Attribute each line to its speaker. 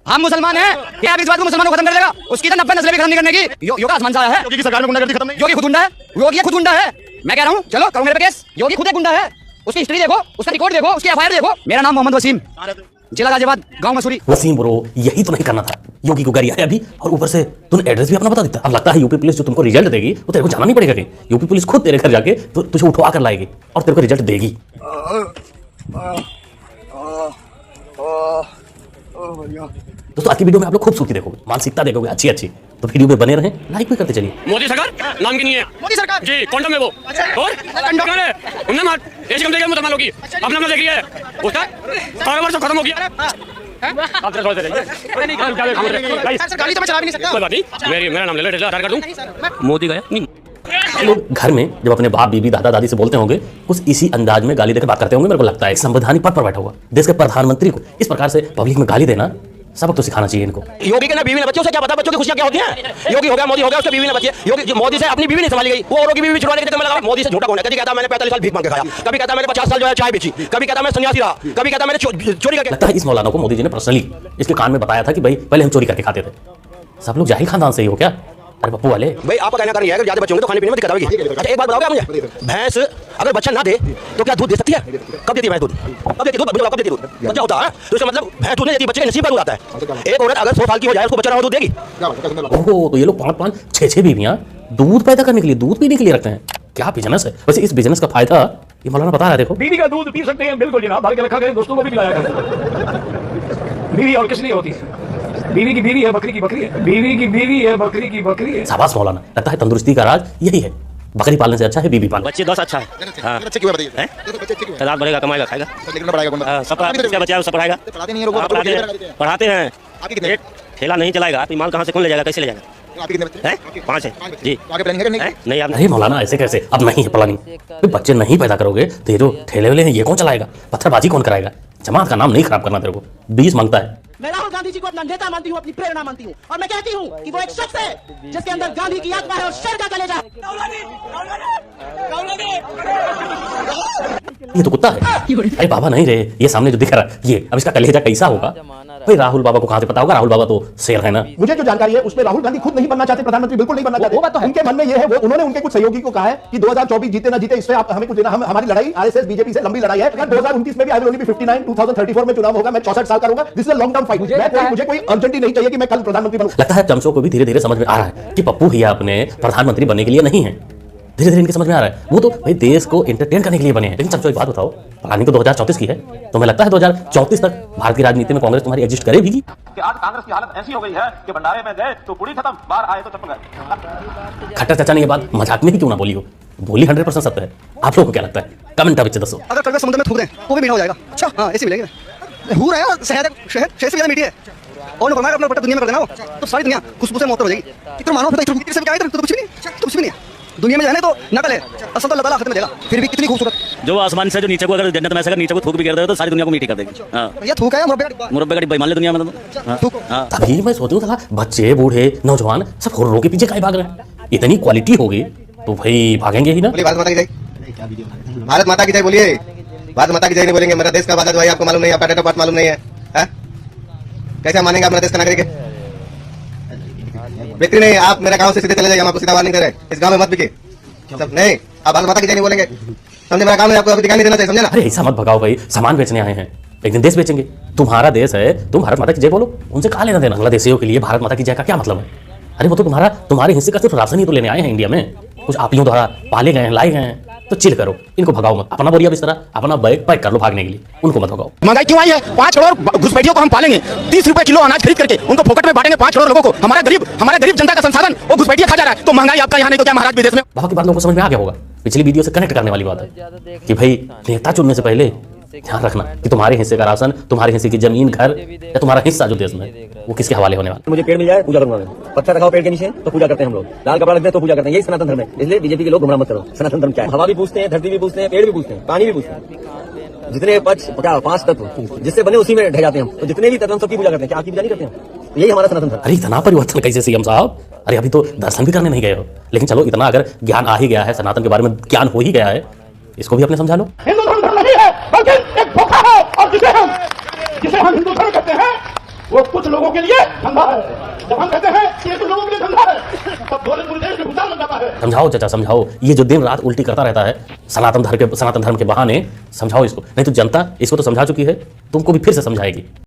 Speaker 1: हम मुसलमान हैं, क्या आप इस बात को मुसलमानों को खत्म कर देगा? उसकी तो 90 नस्लें भी खत्म नहीं करने की। योगी आसमान से आया है।
Speaker 2: योगी की सरकार में गुंडागर्दी खत्म नहीं।
Speaker 1: योगी खुद गुंडा है, योगी खुद गुंडा है। मैं कह रहा हूँ चलो करो मेरे पे केस। योगी खुद एक गुंडा है, उसकी हिस्ट्री देखो, उसका रिकॉर्ड देखो, उसकी एफआईआर देखो। मेरा नाम मोहम्मद वसीम, जिला गाजियाबाद, गांव मसूरी।
Speaker 3: वसीम ब्रो, यही तो नहीं करना था। योगी को गाड़ी आया अभी, और ऊपर से तूने एड्रेस भी अपना बता देता। अब लगता है यूपी पुलिस जो तुमको रिजल्ट देगी वो तेरे को जाना नहीं पड़ेगा कहीं। यूपी पुलिस खुद तेरे घर जाके तुझे उठवा कर लाएगी और तेरे को रिजल्ट देगी। दोस्तों आज की वीडियो में आप लोग खूबसूरती देखोगे, मानसिकता देखोगे अच्छी अच्छी, तो वीडियो में बने रहें, लाइक भी करते चलिए।
Speaker 4: मोदी सरकार नाम की नहीं है।
Speaker 1: मोदी सरकार
Speaker 4: जी कौन है वो? और कंडम है उन्हें मार ऐसी कम देगा मुसलमान लोग की अपना अपना देखिए उसका कारोबार सब खत्म हो गया। आप जरा रहिए
Speaker 1: गाड़ी तो मैं चला भी नहीं सकता।
Speaker 4: कोई बात नहीं, मेरा नाम ले लो, आधार कार्ड दूं। मोदी गया नहीं।
Speaker 3: लोग घर में जब अपने बाप बीबी दादा दादी से बोलते होंगे कुछ इसी अंदाज में गाली देकर बात करते होंगे। मेरे को लगता है संवैधानिक पद पर बैठा हुआ देश के प्रधानमंत्री को इस प्रकार से पब्लिक में गाली देना सबक तो सिखाना चाहिए इनको।
Speaker 5: योगी के ना बीवी ने बच्चों से क्या पता, बच्चों की खुशियां क्या होती हैं? योगी हो गया, मोदी हो गया, उसके बीवी ने बच्चे। योगी मोदी से अपनी बीवी नहीं संभाली गई, वो औरों की बीवी छुड़वाने के चक्कर में लगा। मोदी से झूठा कौन है? कभी कहता मैंने 45 साल भीख मांग के खाया, कभी कहता मैंने 50 साल जो है चाय बेची, कभी कहता मैं सन्यासी रहा, कभी कहता मैंने चोरी करके।
Speaker 3: लगता है इस मौलाना को मोदी जी ने पर्सनली इसके कान में बताया था कि भाई पहले हम चोरी करके खाते थे। सब लोग जाहिल खानदान से ही हो क्या? अरे पप्पू वाले
Speaker 5: भाई आपका कहना करनी है अगर ज्यादा बच्चे होंगे तो खाने पीने में दिक्कत आएगी। अच्छा एक बात बताओगे मुझे, भैंस अगर बच्चा ना दे तो क्या दूध दे सकती है? कब देती है भैंस दूध? कब देती दूध? कब देती दूध? बच्चा होता है तो इसका मतलब भैंस दूध नहीं देती, बच्चे के नसीब का दूध आता है। एक औरत अगर 100 साल की हो जाए उसको बच्चा ना हो दूध देगी?
Speaker 3: ओहो, तो ये लोग 5-5 6-6 बीवियां दूध पैदा करने के लिए, दूध पीने के लिए रखते हैं। क्या बिजनेस है वैसे? इस बिजनेस का फायदा ये मौलाना बता रहा है। देखो
Speaker 2: बीवी का दूध पी सकते हैं, बिल्कुल जनाब, भर के रखा गया, दोस्तों को भी पिलाया करते। बीवी और किस लिए होती है? बीवी की बीवी है, बकरी की बकरी है। बीवी की बीवी है, बकरी की बकरी है।
Speaker 3: शाबाश मौलाना, लगता है तंदुरुस्ती का राज यही है। बकरी पालने से अच्छा है बीवी पालना।
Speaker 4: बच्चे 10 अच्छा है। हां
Speaker 2: बच्चे क्यों बताइए?
Speaker 4: तादाद बढ़ेगा, कमाएगा, खाएगा,
Speaker 2: लेकिन पढ़ाएगा कौन?
Speaker 4: सब क्या बच्चा है सब पढ़ाएगा।
Speaker 2: पढ़ाते नहीं है लोग,
Speaker 4: पढ़ाते हैं।
Speaker 2: आपके कितने?
Speaker 4: एक ठेला नहीं चलाएगा तो माल कहां से कौन ले जाएगा, कैसे ले जाएगा?
Speaker 2: आपके कितने बच्चे
Speaker 4: हैं? 5 है जी।
Speaker 2: आगे प्लानिंग है नहीं?
Speaker 4: नहीं आप
Speaker 3: अरे मौलाना ऐसे कैसे? अब नहीं है प्लानिंग। बच्चे नहीं पैदा करोगे तो ये जो ठेले वेले हैं ये कौन चलाएगा? पत्थरबाजी कौन कराएगा? जमात का नाम नहीं खराब करना तेरे को। 20 मांगता है।
Speaker 6: मैं राहुल गांधी जी को अपना नेता मानती हूँ, अपनी प्रेरणा मानती हूँ, और मैं कहती हूँ कि वो एक शख्स है जिसके अंदर गांधी की आत्मा है और शेर का कलेजा है।
Speaker 3: ये तो कुत्ता है। अरे बाबा नहीं रे, ये सामने जो दिख रहा है ये, अब इसका कलेजा कैसा होगा भाई? राहुल बाबा को कहां से पता होगा? राहुल बाबा तो शेर है ना।
Speaker 7: मुझे जो जानकारी है उसमें राहुल गांधी खुद नहीं बनना चाहते प्रधानमंत्री, बिल्कुल नहीं बनना चाहते। वो बात तो उनके मन में ये है, वो उन्होंने उनके कुछ सहयोगी को कहा है कि 2024 जीते ना जीते इससे आप हमें कुछ देना, हम हमारी लड़ाई आरएसएस बीजेपी से लंबी लड़ाई है। अगर 2029 में भी आई विल ओनली बी 59, 2034 में चुनाव होगा, मैं 64 साल का रहूंगा। This is a long term fight. मुझे कोई अर्जेंटली नहीं चाहिए कि मैं कल प्रधानमंत्री बनूं।
Speaker 3: लगता है चमचों को भी धीरे धीरे समझ में आ रहा है कि पप्पू भैया अपने प्रधानमंत्री बनने के लिए नहीं है। धीरे धीरे इनके समझ में आ रहा है, वो तो भाई देश को एंटरटेन करने के लिए बने हैं। लेकिन चमचो एक बात बताओ, प्लानिंग तो 2034 की है, तो मुझे लगता है 2034 तक भारत की राजनीति में कांग्रेस तुम्हारी एग्जिस्ट करेगी।
Speaker 8: कि आज कांग्रेस की हालत ऐसी हो गई है कि भंडारे में गए तो पूरी खत्म, बाहर आए तो चप्पल गए।
Speaker 3: खट्टर चाचा ने ये बात मजाक में ही क्यों ना बोली हो, बोली 100% सत्य है। आप लोगों को क्या लगता है? कमेंट में दसो।
Speaker 1: अगर कड़वे समुद्र में थूक दें तो भी मीठा हो जाएगा। अच्छा हाँ, ऐसे मिलेगी। हूर है और शहद से भी ज्यादा मीठी है। और ने फरमाया अपना पट्टा दुनिया में कर देना हो तो सारी दुनिया खुशबू से मुअत्तर हो जाएगी। इतना मानो तो इधर से क्या इधर तो कुछ भी नहीं, तो कुछ भी नहीं है दुनिया में। जाने तो नकल है, असल तो अल्लाह ताला आखिरत में देगा। फिर भी कितनी खूबसूरत
Speaker 4: जो आसमान से जो नीचे को अगर जन्नत में ऐसा नीचे को थूक भी कर दे तो सारी दुनिया को मीठी कर देगी। हां
Speaker 1: ये थूक है
Speaker 4: मुरब्बे का डिब्बा मान ले दुनिया में तो। हां
Speaker 3: तभी मैं सोचूं साला बच्चे बूढ़े नौजवान सब होरों के पीछे काहे भाग रहे हैं? इतनी क्वालिटी होगी तो भाई भागेंगे ही ना।
Speaker 7: भारत माता की जय, भारत माता की जय बोलिए। भारत माता की जय नहीं बोलेंगे मेरा देश का आजाद भाई आपको मालूम नहीं है, आपका डेट ऑफ बर्थ मालूम नहीं है? कैसे मानेंगे आप मेरा देश का नागरिक है? बिक्री नहीं, आप मेरे गांव से सीधे चले जाइए, हम आपको सीधा वार्निंग कर रहे हैं, इस गांव में मत बिके सब। नहीं आप भारत माता की जय नहीं बोलेंगे, समझे? मेरा काम है आपको अभी दिखाई नहीं देना चाहिए, समझे ना?
Speaker 3: अरे ऐसा मत भगाओ भाई, सामान बेचने आए हैं, एक दिन देश बेचेंगे। तुम्हारा देश है, तुम भारत माता की जय बोलो, उनसे कहा लेना देना। बांग्लादेशियों के लिए भारत माता की जय का क्या मतलब है? अरे वो तो तुम्हारे हिस्से का सिर्फ राशन ही तो लेने आए हैं इंडिया में, कुछ आपियों द्वारा पाले गए हैं, लाए गए हैं। तो चिल करो, इनको भगाओ मत। अपना बोरिया बिस्तरा, अपना बैग पैक कर लो भागने के लिए, उनको मत भगाओ।
Speaker 5: महंगाई क्यों आई है? 5 करोड़ घुसपैठियों को हम पालेंगे, 30 रुपए किलो अनाज खरीद करके उनको फोकट में बांटेंगे 5 करोड़ लोगों को। हमारा गरीब जनता का संसाधन वो घुसपैठिया खा जा रहा है। तो महंगाई आपका यहाँ नहीं तो क्या महाराज विदेश में?
Speaker 3: बाबा की बात लोगों को समझ में आ गया होगा। पिछली वीडियो से कनेक्ट करने वाली बात है कि भाई नेता चुनने से पहले ध्यान रखना कि तुम्हारे हिस्से का राशन, तुम्हारे हिस्से की जमीन, घर या तुम्हारा हिस्सा जो देश में वो किसके हवाले होने वाला।
Speaker 9: मुझे पेड़ मिल जाए पूजा करूंगा मैं, पत्थर रखाओ पेड़ के नीचे तो पूजा करते हैं हम लोग, लाल कपड़ा लगता है तो पूजा करते हैं, यही सनातन धर्म है। इसलिए बीजेपी के लोग गुमराह मत करो। सनातन धर्म क्या है? हवा भी पूछते हैं, धरती भी पूछते हैं, पेड़ भी पूछते हैं, पानी भी पूछते हैं। जितने 5 तत्व जिससे बने उसी में ढह जाते हैं हम। तो जितने भी तत्व सबकी पूजा करते हैं, क्या आपकी पूजा नहीं करते हैं? यही हमारा सनातन धर्म।
Speaker 3: अरे इतना परिवर्तन कैसे सीएम साहब? अरे अभी तो दर्शन भी करने नहीं गए हो, लेकिन चलो इतना अगर ज्ञान आ ही गया है, सनातन के बारे में ज्ञान हो ही गया है, इसको भी अपने समझा लो।
Speaker 2: हिंदू धर्म नहीं है बल्कि एक धोखा है, और जिसे हम हिंदू धर्म कहते हैं
Speaker 7: वो कुछ लोगों के लिए धंधा है। जब हम कहते हैं कि ये कुछ लोगों के लिए धंधा है, तब पूरे देश में भुगतान लग जाता है।
Speaker 3: समझाओ चाचा, समझाओ। ये जो दिन रात उल्टी करता रहता है सनातन धर्म के बहाने, समझाओ इसको। नहीं तो जनता इसको तो समझा चुकी है, तुमको भी फिर से समझाएगी।